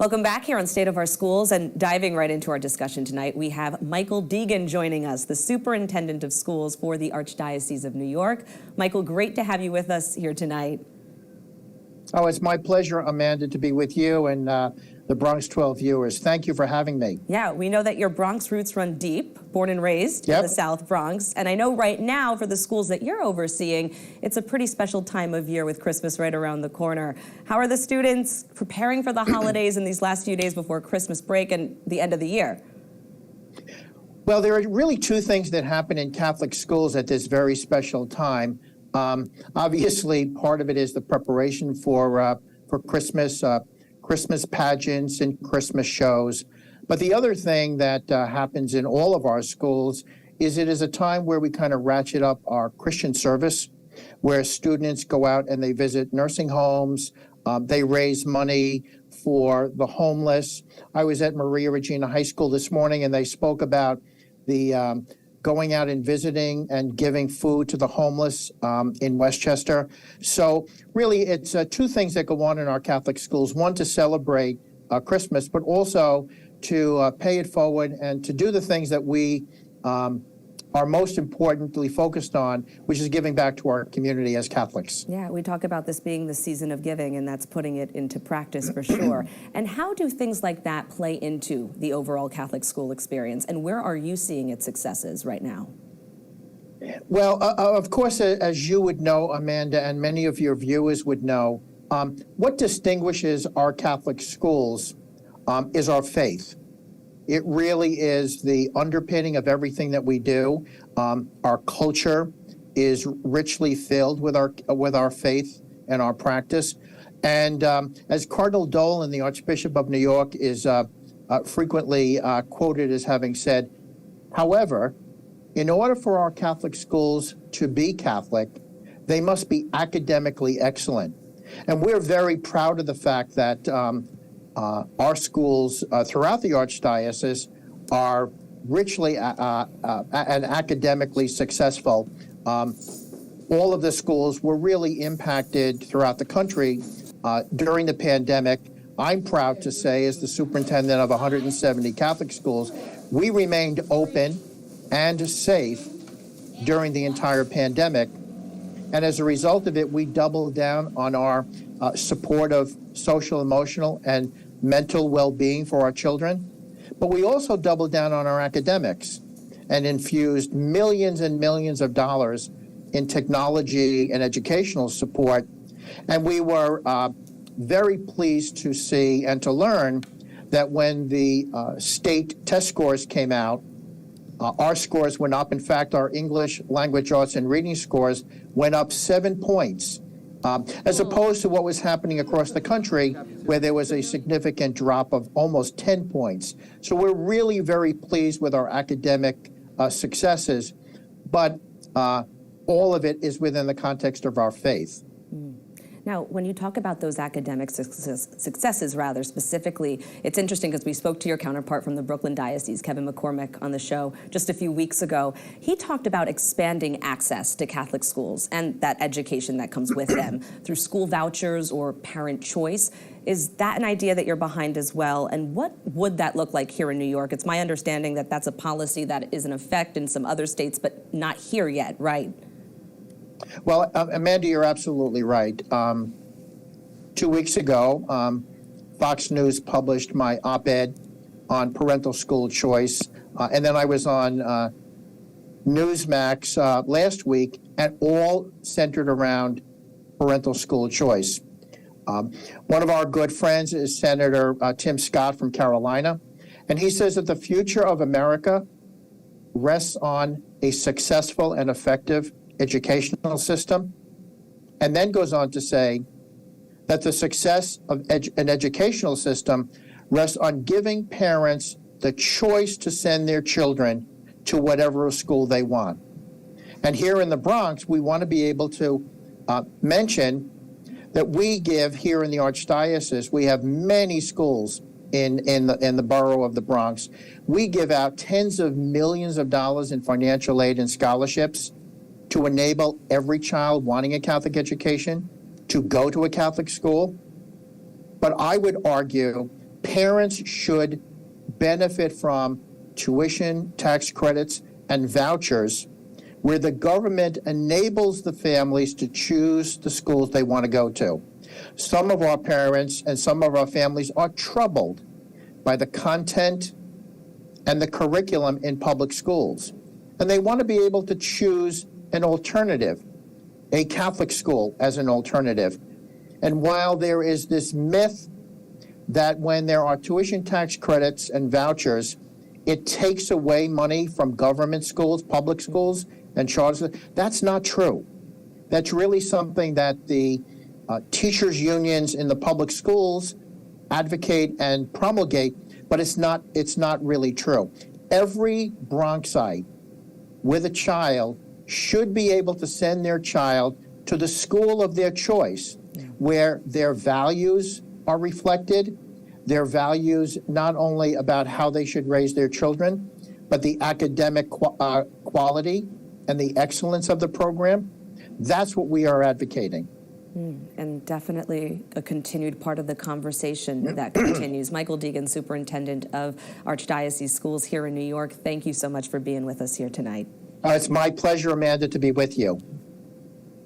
Welcome back here on State of Our Schools, and diving right into our discussion tonight, we have Michael Deegan joining us, the Superintendent of Schools for the Archdiocese of New York. Michael, great to have you with us here tonight. Oh, it's my pleasure, Amanda, to be with you and the Bronx 12 viewers. Thank you for having me. Yeah, we know that your Bronx roots run deep, born and raised in the South Bronx. And I know right now for the schools that you're overseeing, it's a pretty special time of year with Christmas right around the corner. How are the students preparing for the holidays in these last few days before Christmas break and the end of the year? Well, there are really two things that happen in Catholic schools at this very special time. Obviously, part of it is the preparation for Christmas, Christmas pageants and Christmas shows. But the other thing that happens in all of our schools is it is a time where we kind of ratchet up our Christian service, where students go out and they visit nursing homes, they raise money for the homeless. I was at Maria Regina High School this morning and they spoke about the going out and visiting and giving food to the homeless in Westchester. So really, it's two things that go on in our Catholic schools. One, to celebrate Christmas, but also to pay it forward and to do the things that we are most importantly focused on, which is giving back to our community as Catholics. Yeah, we talk about this being the season of giving, and that's putting it into practice for sure. And how do things like that play into the overall Catholic school experience, and where are you seeing its successes right now? Well, of course, as you would know, Amanda, and many of your viewers would know, what distinguishes our Catholic schools is our faith. It really is the underpinning of everything that we do. Our culture is richly filled with our faith and our practice. And as Cardinal Dolan, the Archbishop of New York, is frequently quoted as having said, however, in order for our Catholic schools to be Catholic, they must be academically excellent. And we're very proud of the fact that our schools throughout the Archdiocese are richly and academically successful. All of the schools were really impacted throughout the country during the pandemic. I'm proud to say, as the superintendent of 170 Catholic schools, we remained open and safe during the entire pandemic. And as a result of it, we doubled down on our support of social, emotional, and mental well-being for our children. But we also doubled down on our academics and infused millions and millions of dollars in technology and educational support. And we were very pleased to see and to learn that when the state test scores came out, our scores went up. In fact, our English, language arts, and reading scores went up 7 points, as opposed to what was happening across the country, where there was a significant drop of almost 10 points. So we're really very pleased with our academic successes, but all of it is within the context of our faith. Now, when you talk about those academic successes, rather specifically, it's interesting because we spoke to your counterpart from the Brooklyn Diocese, Kevin McCormick, on the show just a few weeks ago. He talked about expanding access to Catholic schools and that education that comes with them through school vouchers or parent choice. Is that an idea that you're behind as well? And what would that look like here in New York? It's my understanding that that's a policy that is in effect in some other states, but not here yet, right? Well, Amanda, you're absolutely right. 2 weeks ago, Fox News published my op-ed on parental school choice, and then I was on Newsmax last week, and all centered around parental school choice. One of our good friends is Senator Tim Scott from Carolina, and he says that the future of America rests on a successful and effective educational system, and then goes on to say that the success of an educational system rests on giving parents the choice to send their children to whatever school they want. And here in the Bronx, we want to be able to mention that we give here in the Archdiocese, we have many schools in the borough of the Bronx. We give out tens of millions of dollars in financial aid and scholarships to enable every child wanting a Catholic education to go to a Catholic school. But I would argue Parents should benefit from tuition, tax credits, and vouchers where the government enables the families to choose the schools they want to go to. Some of our parents and some of our families are troubled by the content and the curriculum in public schools. And they want to be able to choose an alternative, a Catholic school as an alternative. And while there is this myth that when there are tuition tax credits and vouchers, it takes away money from government schools, public schools, and charters, that's not true. That's really something that the teachers' unions in the public schools advocate and promulgate, but it's not really true. Every Bronxite with a child should be able to send their child to the school of their choice, where their values are reflected, their values not only about how they should raise their children, but the academic quality and the excellence of the program. That's what we are advocating. And definitely a continued part of the conversation that continues. Michael Deegan, Superintendent of Archdiocese Schools here in New York, thank you so much for being with us here tonight. It's my pleasure, Amanda, to be with you.